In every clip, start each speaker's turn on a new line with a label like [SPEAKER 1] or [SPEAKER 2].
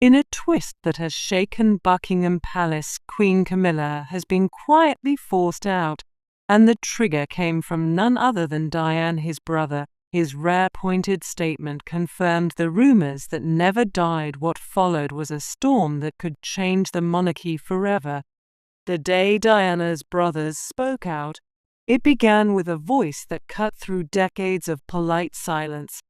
[SPEAKER 1] In a twist that has shaken Buckingham Palace, Queen Camilla has been quietly forced out, and the trigger came from none other than Diane, his brother. His rare pointed statement confirmed the rumors that never died. What followed was a storm that could change the monarchy forever. The day Diana's brothers spoke out, it began with a voice that cut through decades of polite silence.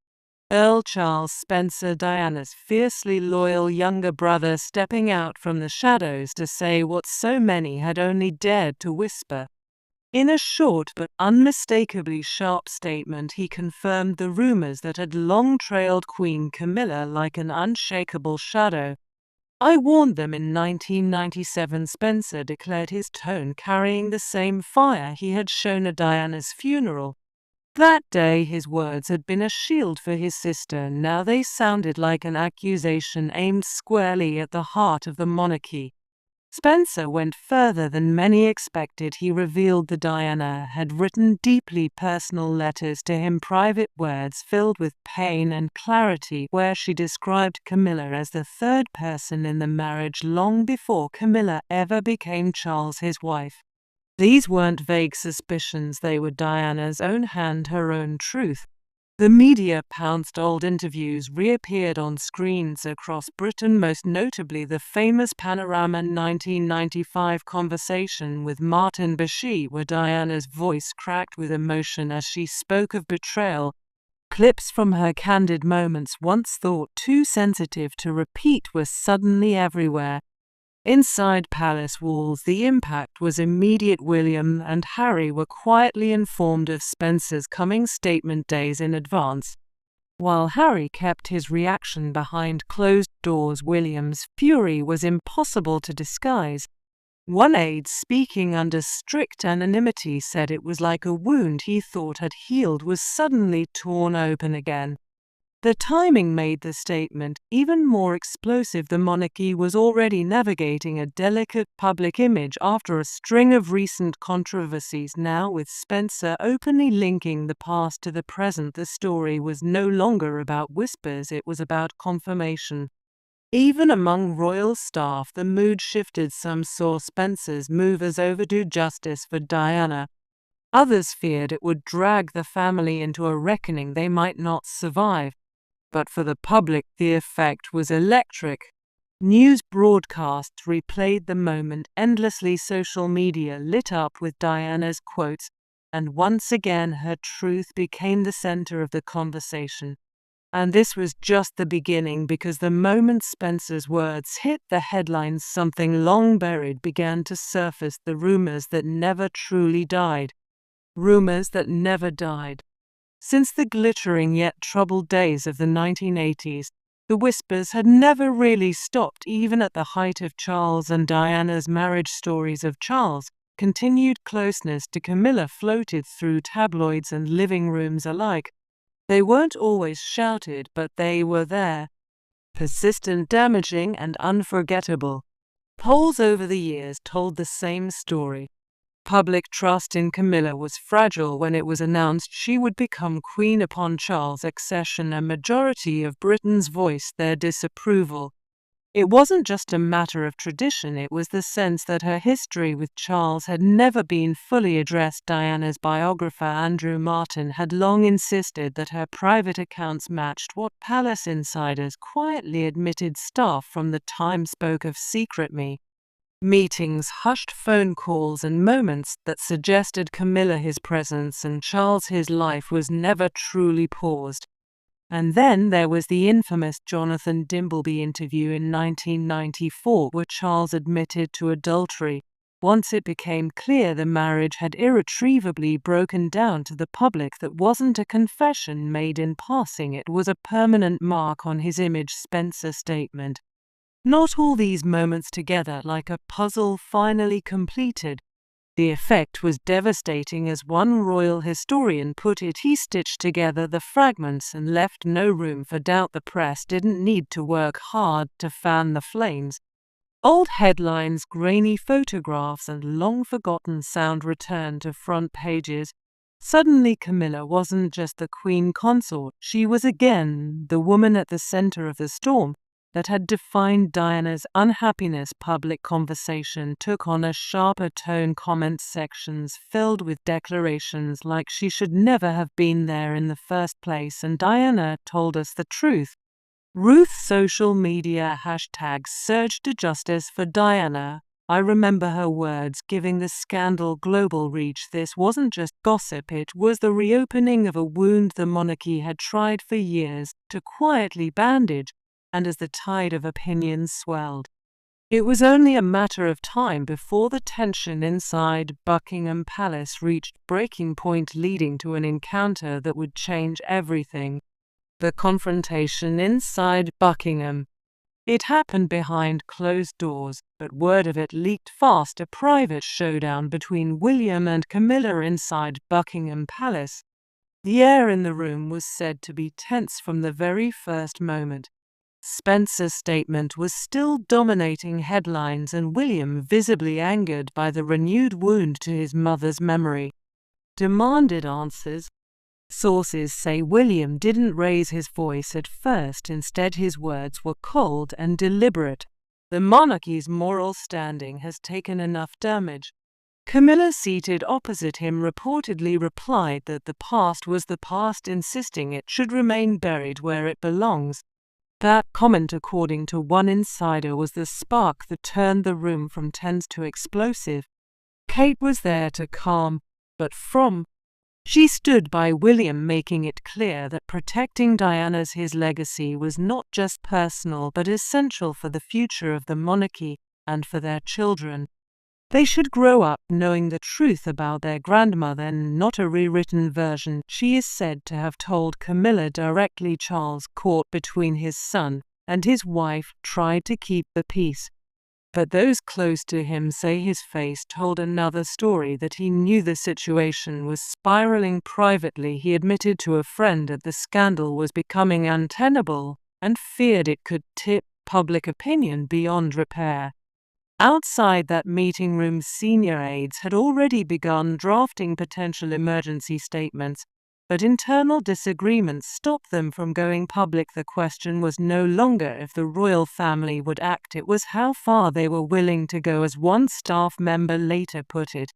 [SPEAKER 1] Earl Charles Spencer, Diana's fiercely loyal younger brother, stepping out from the shadows to say what so many had only dared to whisper. In a short but unmistakably sharp statement, he confirmed the rumors that had long trailed Queen Camilla like an unshakable shadow. "I warned them in 1997, Spencer declared, his tone carrying the same fire he had shown at Diana's funeral. That day his words had been a shield for his sister. Now they sounded like an accusation aimed squarely at the heart of the monarchy. Spencer went further than many expected. He revealed that Diana had written deeply personal letters to him, private words filled with pain and clarity, where she described Camilla as the third person in the marriage long before Camilla ever became Charles, his wife. These weren't vague suspicions, they were Diana's own hand, her own truth. The media pounced. Old interviews reappeared on screens across Britain, most notably the famous Panorama 1995 conversation with Martin Bashir, where Diana's voice cracked with emotion as she spoke of betrayal. Clips from her candid moments, once thought too sensitive to repeat, were suddenly everywhere. Inside palace walls, the impact was immediate. William and Harry were quietly informed of Spencer's coming statement days in advance. While Harry kept his reaction behind closed doors, William's fury was impossible to disguise. One aide, speaking under strict anonymity, said it was like a wound he thought had healed was suddenly torn open again. The timing made the statement even more explosive. The monarchy was already navigating a delicate public image after a string of recent controversies. Now, with Spencer openly linking the past to the present, the story was no longer about whispers, it was about confirmation. Even among royal staff, the mood shifted. Some saw Spencer's move as overdue justice for Diana. Others feared it would drag the family into a reckoning they might not survive. But for the public, the effect was electric. News broadcasts replayed the moment endlessly. Social media lit up with Diana's quotes, and once again her truth became the center of the conversation. And this was just the beginning, because the moment Spencer's words hit the headlines, something long buried began to surface: the rumors that never truly died. Rumors that never died. Since the glittering yet troubled days of the 1980s, the whispers had never really stopped. Even at the height of Charles and Diana's marriage, stories of Charles' continued closeness to Camilla floated through tabloids and living rooms alike. They weren't always shouted, but they were there. Persistent, damaging, and unforgettable. Polls over the years told the same story. Public trust in Camilla was fragile when it was announced she would become queen upon Charles' accession. A majority of Britons voiced their disapproval. It wasn't just a matter of tradition, it was the sense that her history with Charles had never been fully addressed. Diana's biographer Andrew Martin had long insisted that her private accounts matched what palace insiders quietly admitted. Staff from the time spoke of secret meetings, hushed phone calls, and moments that suggested Camilla, his presence, and Charles, his life, was never truly paused. And then there was the infamous Jonathan Dimbleby interview in 1994, where Charles admitted to adultery. Once it became clear the marriage had irretrievably broken down to the public, that wasn't a confession made in passing, it was a permanent mark on his image. Spencer's statement. Not all these moments together like a puzzle finally completed. The effect was devastating. As one royal historian put it, he stitched together the fragments and left no room for doubt. The press didn't need to work hard to fan the flames. Old headlines, grainy photographs, and long-forgotten sound returned to front pages. Suddenly Camilla wasn't just the queen consort, she was again the woman at the center of the storm. that had defined Diana's unhappiness. Public conversation took on a sharper tone, comment sections filled with declarations like she should never have been there in the first place and Diana told us the truth. Ruth's social media hashtags surged to justice for Diana. I remember her words giving the scandal global reach. This wasn't just gossip, it was the reopening of a wound the monarchy had tried for years to quietly bandage, and as the tide of opinion swelled, it was only a matter of time before the tension inside Buckingham Palace reached breaking point, leading to an encounter that would change everything. The confrontation inside Buckingham. It happened behind closed doors, but word of it leaked fast. A private showdown between William and Camilla inside Buckingham Palace. The air in the room was said to be tense from the very first moment. Spencer's statement was still dominating headlines and William, visibly angered by the renewed wound to his mother's memory, demanded answers. Sources say William didn't raise his voice at first, instead his words were cold and deliberate. The monarchy's moral standing has taken enough damage. Camilla, seated opposite him, reportedly replied that the past was the past, insisting it should remain buried where it belongs. That comment, according to one insider, was the spark that turned the room from tense to explosive. Kate was there to calm, but she stood by William, making it clear that protecting his legacy was not just personal but essential for the future of the monarchy and for their children. They should grow up knowing the truth about their grandmother and not a rewritten version, she is said to have told Camilla directly. Charles, caught between his son and his wife, tried to keep the peace. But those close to him say his face told another story, that he knew the situation was spiraling. Privately, he admitted to a friend that the scandal was becoming untenable and feared it could tip public opinion beyond repair. Outside that meeting room, senior aides had already begun drafting potential emergency statements, but internal disagreements stopped them from going public. The question was no longer if the royal family would act, it was how far they were willing to go. As one staff member later put it,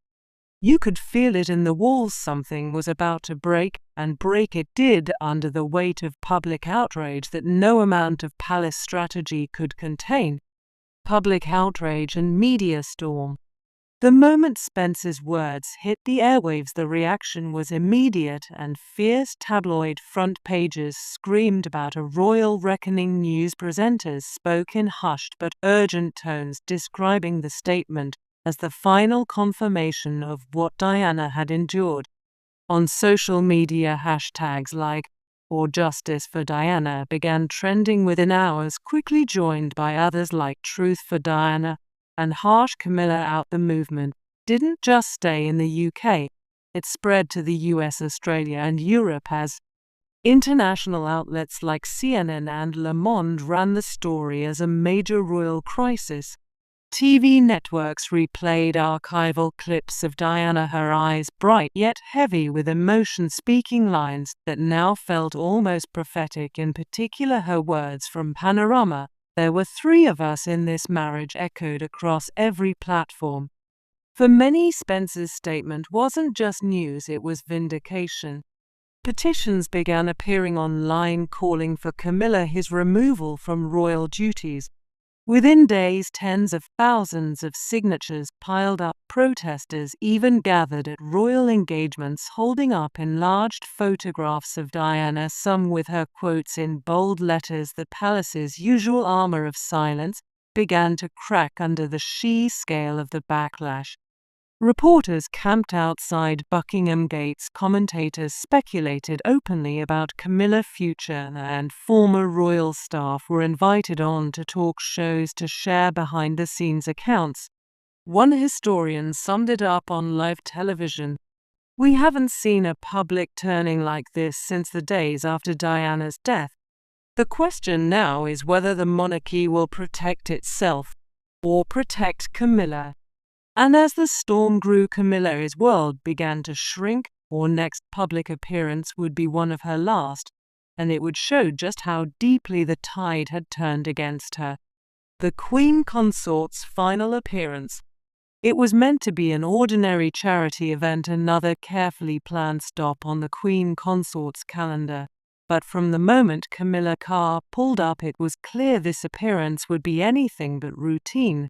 [SPEAKER 1] "You could feel it in the walls, something was about to break, and break it did, under the weight of public outrage that no amount of palace strategy could contain." Public outrage and media storm. The moment Spencer's words hit the airwaves, the reaction was immediate and fierce. Tabloid front pages screamed about a royal reckoning. News presenters spoke in hushed but urgent tones, describing the statement as the final confirmation of what Diana had endured. On social media, hashtags like "or Justice for Diana" began trending within hours, quickly joined by others like "Truth for Diana" and "Harsh Camilla out." The movement didn't just stay in the UK, it spread to the US, Australia and Europe as international outlets like CNN and Le Monde ran the story as a major royal crisis. TV networks replayed archival clips of Diana, her eyes bright yet heavy with emotion, speaking lines that now felt almost prophetic. In particular, her words from Panorama, "There were three of us in this marriage," echoed across every platform. For many, Spencer's statement wasn't just news, it was vindication. Petitions began appearing online calling for his removal from royal duties. Within days, tens of thousands of signatures piled up. Protesters even gathered at royal engagements, holding up enlarged photographs of Diana, some with her quotes in bold letters. The palace's usual armor of silence began to crack under the sheer scale of the backlash. Reporters camped outside Buckingham Gates. Commentators speculated openly about Camilla's future, and former royal staff were invited on to talk shows to share behind-the-scenes accounts. One historian summed it up on live television: "We haven't seen a public turning like this since the days after Diana's death. The question now is whether the monarchy will protect itself or protect Camilla." And as the storm grew, Camilla's world began to shrink. Her next public appearance would be one of her last. and it would show just how deeply the tide had turned against her. The Queen Consort's final appearance. It was meant to be an ordinary charity event, another carefully planned stop on the Queen Consort's calendar. But from the moment Camilla car pulled up, it was clear this appearance would be anything but routine.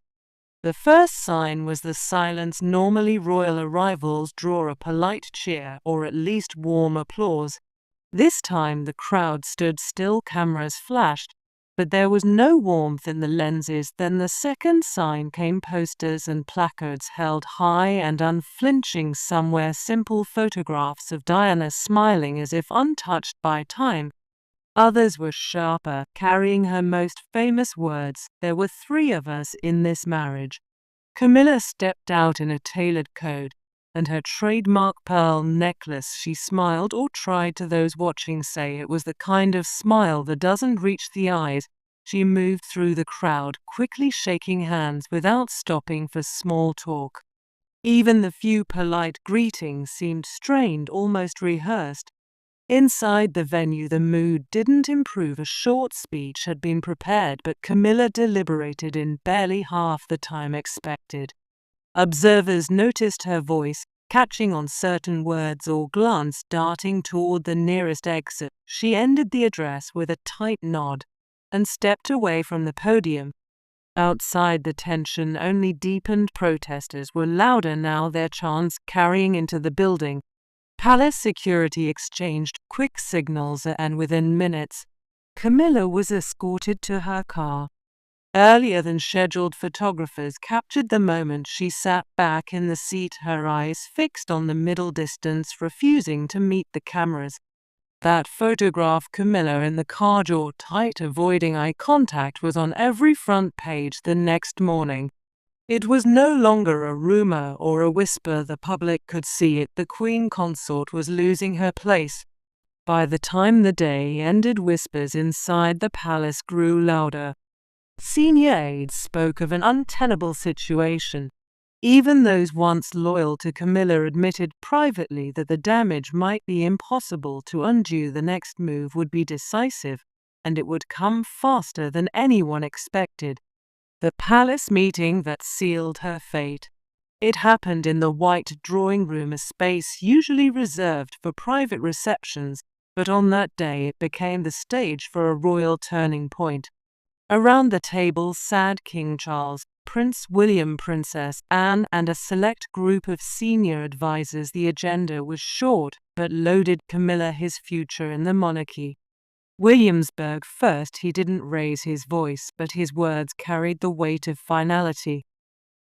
[SPEAKER 1] The first sign was the silence. Normally royal arrivals draw a polite cheer, or at least warm applause. This time the crowd stood still, cameras flashed, but there was no warmth in the lenses. Then the second sign came, posters and placards held high and unflinching, somewhere simple photographs of Diana smiling as if untouched by time. Others were sharper, carrying her most famous words, "There were 3 of us in this marriage." Camilla stepped out in a tailored coat and her trademark pearl necklace. She smiled, or tried to. Those watching say it was the kind of smile that doesn't reach the eyes. She moved through the crowd, quickly shaking hands without stopping for small talk. Even the few polite greetings seemed strained, almost rehearsed. Inside the venue the mood didn't improve. A short speech had been prepared, but Camilla deliberated in barely half the time expected. Observers noticed her voice, catching on certain words, or glance darting toward the nearest exit. She ended the address with a tight nod and stepped away from the podium. Outside, the tension only deepened. Protesters were louder now, their chants carrying into the building. Palace security exchanged quick signals, and within minutes, Camilla was escorted to her car. Earlier than scheduled, photographers captured the moment she sat back in the seat, her eyes fixed on the middle distance, refusing to meet the cameras. That photograph, Camilla in the car, jaw tight, avoiding eye contact, was on every front page the next morning. It was no longer a rumor or a whisper. The public could see it. The Queen Consort was losing her place. By the time the day ended, whispers inside the palace grew louder. Senior aides spoke of an untenable situation. Even those once loyal to Camilla admitted privately that the damage might be impossible to undo. The next move would be decisive, and it would come faster than anyone expected. The palace meeting that sealed her fate. It happened in the white drawing room, a space usually reserved for private receptions, but on that day it became the stage for a royal turning point. Around the table sat King Charles, Prince William, Princess Anne, and a select group of senior advisors. The agenda was short but loaded. Camilla, his future in the monarchy. Williamsburg first. He didn't raise his voice, but his words carried the weight of finality.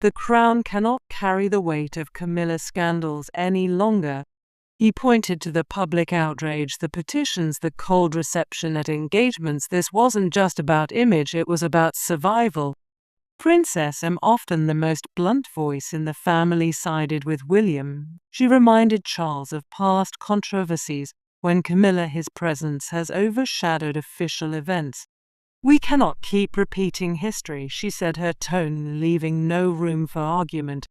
[SPEAKER 1] The crown cannot carry the weight of Camilla scandals any longer. He pointed to the public outrage, the petitions, the cold reception at engagements. This wasn't just about image, it was about survival. Princess Anne, often the most blunt voice in the family, sided with William. She reminded Charles of past controversies, when Camilla, his presence has overshadowed official events. "We cannot keep repeating history," she said, her tone leaving no room for argument.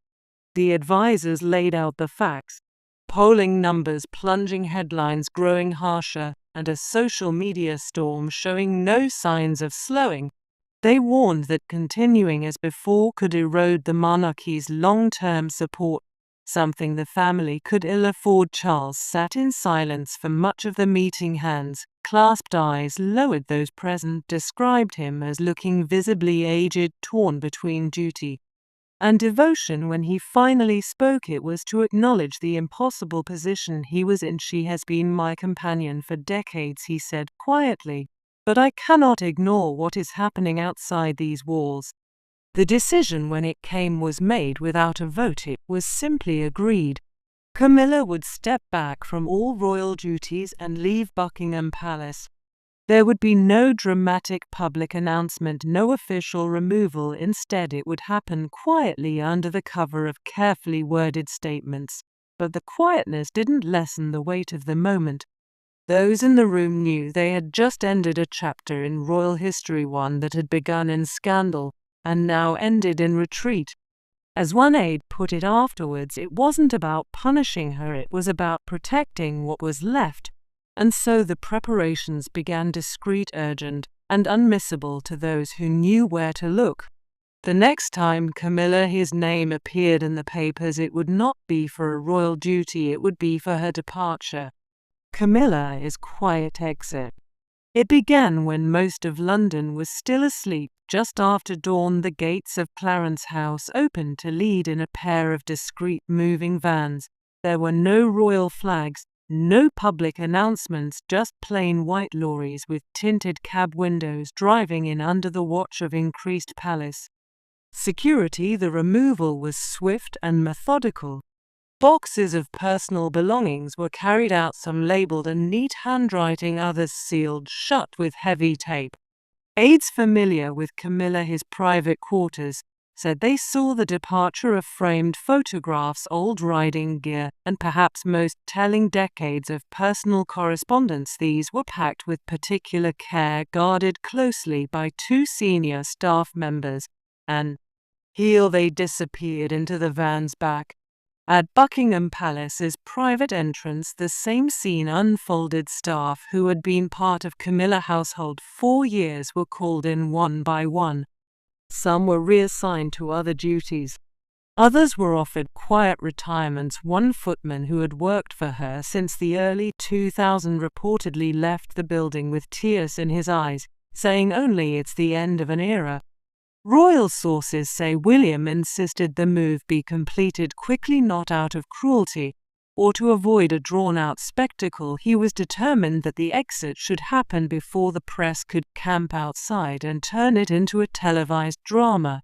[SPEAKER 1] The advisors laid out the facts. Polling numbers plunging, headlines growing harsher, and a social media storm showing no signs of slowing. They warned that continuing as before could erode the monarchy's long-term support, something the family could ill afford. Charles sat in silence for much of the meeting, hands clasped, eyes lowered. Those present described him as looking visibly aged, torn between duty and devotion. When he finally spoke, it was to acknowledge the impossible position he was in. "She has been my companion for decades," he said quietly, "but I cannot ignore what is happening outside these walls." The decision, when it came, was made without a vote. It was simply agreed. Camilla would step back from all royal duties and leave Buckingham Palace. There would be no dramatic public announcement, no official removal. Instead, it would happen quietly under the cover of carefully worded statements. But the quietness didn't lessen the weight of the moment. Those in the room knew they had just ended a chapter in royal history, one that had begun in scandal and now ended in retreat. As one aide put it afterwards, it wasn't about punishing her, it was about protecting what was left. and so the preparations began, discreet, urgent, and unmissable to those who knew where to look. The next time Camilla his name appeared in the papers, it would not be for a royal duty, it would be for her departure. Camilla's quiet exit. It began when most of London was still asleep. Just after dawn, the gates of Clarence House opened to lead in a pair of discreet moving vans. There were no royal flags, no public announcements, just plain white lorries with tinted cab windows driving in under the watch of increased palace security. The removal was swift and methodical. Boxes of personal belongings were carried out, some labeled in neat handwriting, others sealed shut with heavy tape. Aides familiar with Camilla his private quarters said they saw the departure of framed photographs, old riding gear, and perhaps most telling, decades of personal correspondence. These were packed with particular care, guarded closely by two senior staff members, and here they disappeared into the van's back. At Buckingham Palace's private entrance, the same scene unfolded. Staff who had been part of Camilla household 4 years were called in one by one. Some were reassigned to other duties. Others were offered quiet retirements. One footman who had worked for her since the early 2000s reportedly left the building with tears in his eyes, saying only it's the end of an era. Royal sources say William insisted the move be completed quickly, not out of cruelty, or to avoid a drawn-out spectacle. He was determined that the exit should happen before the press could camp outside and turn it into a televised drama.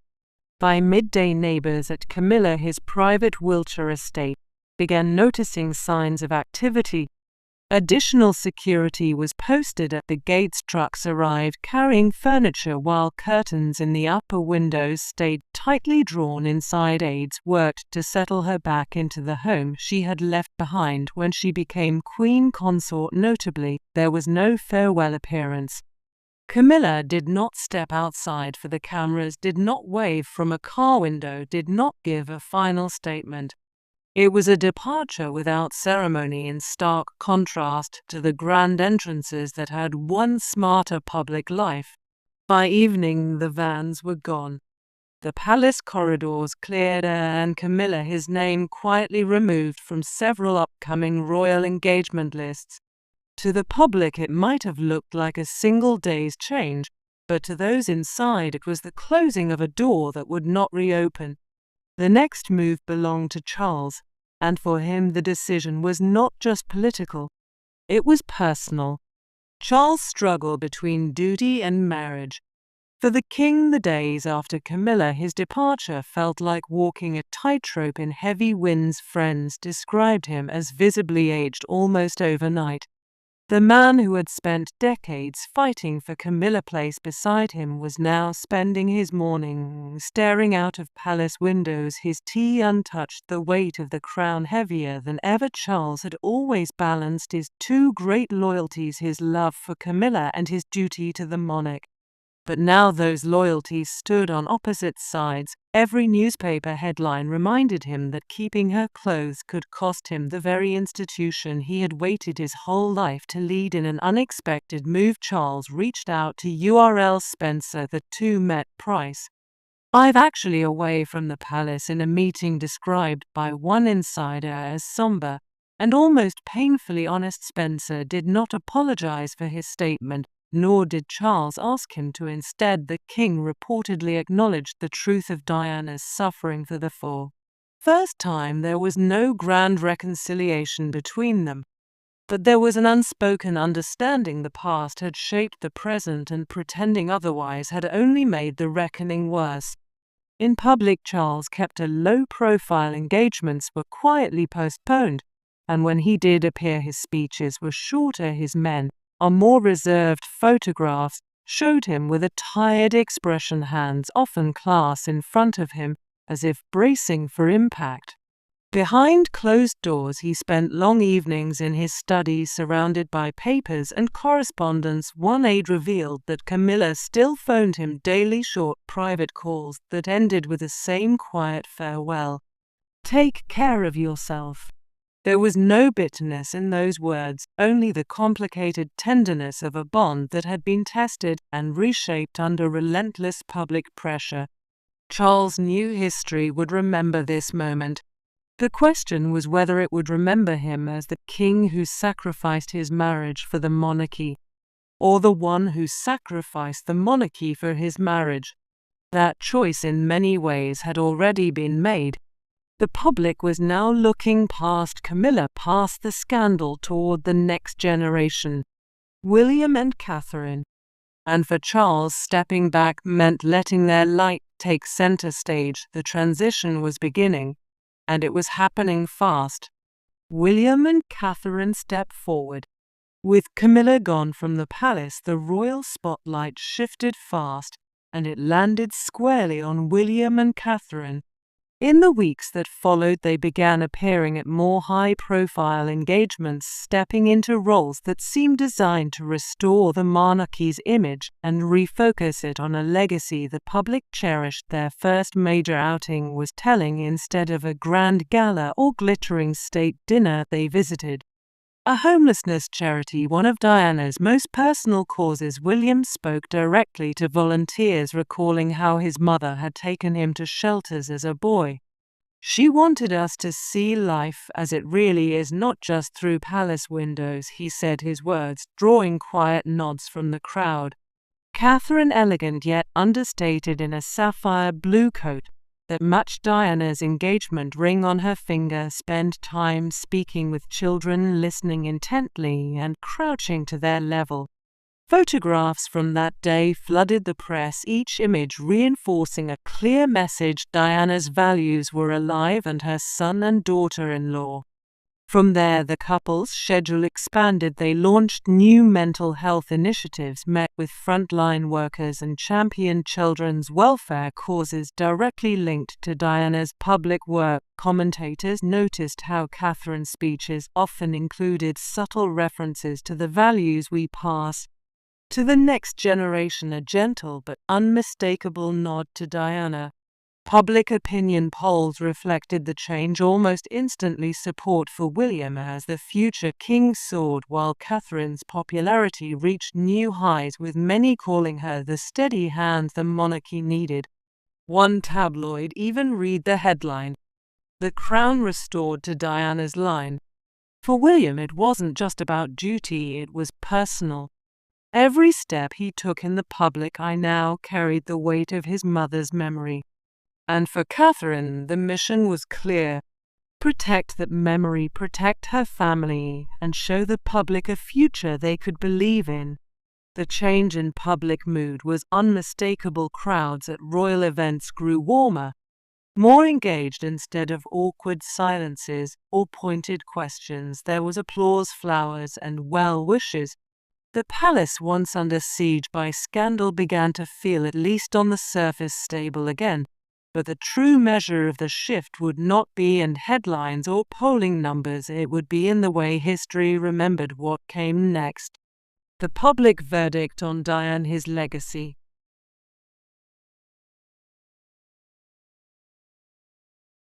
[SPEAKER 1] By midday, neighbours at Camilla his private Wiltshire estate began noticing signs of activity. Additional security was posted at the gates. Trucks arrived carrying furniture, while curtains in the upper windows stayed tightly drawn inside. Aides worked to settle her back into the home she had left behind when she became queen consort. Notably, there was no farewell appearance. Camilla did not step outside for the cameras, did not wave from a car window, did not give a final statement. It was a departure without ceremony, in stark contrast to the grand entrances that had won smarter public life. By evening the vans were gone. The palace corridors cleared, and Camilla his name quietly removed from several upcoming royal engagement lists. To the public it might have looked like a single day's change, but to those inside it was the closing of a door that would not reopen. The next move belonged to Charles, and for him the decision was not just political, it was personal. Charles struggled between duty and marriage. For the king, the days after Camilla his departure felt like walking a tightrope in heavy winds. Friends described him as visibly aged almost overnight. The man who had spent decades fighting for Camilla Place beside him was now spending his morning staring out of palace windows, his tea untouched, the weight of the crown heavier than ever. Charles had always balanced his two great loyalties, his love for Camilla and his duty to the monarch. But now those loyalties stood on opposite sides. Every newspaper headline reminded him that keeping her clothes could cost him the very institution he had waited his whole life to lead. In an unexpected move, Charles reached out to URL Spencer. The two met. Price. "I've actually away from the palace in a meeting described by one insider as somber and almost painfully honest." Spencer did not apologize for his statement, nor did Charles ask him to. Instead, the king reportedly acknowledged the truth of Diana's suffering. For the first time, there was no grand reconciliation between them, but there was an unspoken understanding. The past had shaped the present, and pretending otherwise had only made the reckoning worse. In public, Charles kept a low profile. Engagements were quietly postponed, and when he did appear, his speeches were shorter. His men, on more reserved photographs, showed him with a tired expression, hands often clasped in front of him, as if bracing for impact. Behind closed doors, he spent long evenings in his study, surrounded by papers and correspondence. One aide revealed that Camilla still phoned him daily, short private calls that ended with the same quiet farewell. "Take care of yourself." There was no bitterness in those words, only the complicated tenderness of a bond that had been tested and reshaped under relentless public pressure. Charles knew history would remember this moment. The question was whether it would remember him as the king who sacrificed his marriage for the monarchy, or the one who sacrificed the monarchy for his marriage. That choice in many ways had already been made. The public was now looking past Camilla, past the scandal, toward the next generation, William and Catherine. And for Charles, stepping back meant letting their light take center stage. The transition was beginning, and it was happening fast. William and Catherine stepped forward. With Camilla gone from the palace, the royal spotlight shifted fast, and it landed squarely on William and Catherine. In the weeks that followed, they began appearing at more high-profile engagements, stepping into roles that seemed designed to restore the monarchy's image and refocus it on a legacy the public cherished. Their first major outing was telling. Instead of a grand gala or glittering state dinner, they visited a homelessness charity, one of Diana's most personal causes. William spoke directly to volunteers, recalling how his mother had taken him to shelters as a boy. "She wanted us to see life as it really is, not just through palace windows," he said, his words drawing quiet nods from the crowd. Catherine, elegant yet understated in a sapphire blue coat that matched Diana's engagement ring on her finger, spent time speaking with children, listening intently and crouching to their level. Photographs from that day flooded the press, each image reinforcing a clear message: Diana's values were alive, and her son and daughter-in-law. From there, the couple's schedule expanded. They launched new mental health initiatives, met with frontline workers, and championed children's welfare causes directly linked to Diana's public work. Commentators noticed how Catherine's speeches often included subtle references to the values we pass to the next generation, a gentle but unmistakable nod to Diana. Public opinion polls reflected the change almost instantly. Support for William as the future king soared, while Catherine's popularity reached new highs, with many calling her the steady hand the monarchy needed. One tabloid even read the headline, "The crown restored to Diana's line." For William, it wasn't just about duty, it was personal. Every step he took in the public eye now carried the weight of his mother's memory. And for Catherine, the mission was clear: protect that memory, protect her family, and show the public a future they could believe in. The change in public mood was unmistakable. Crowds at royal events grew warmer, more engaged. Instead of awkward silences or pointed questions, there was applause, flowers, and well wishes. The palace, once under siege by scandal, began to feel, at least on the surface, stable again. But the true measure of the shift would not be in headlines or polling numbers. It would be in the way history remembered what came next. The public verdict on Diana, his legacy.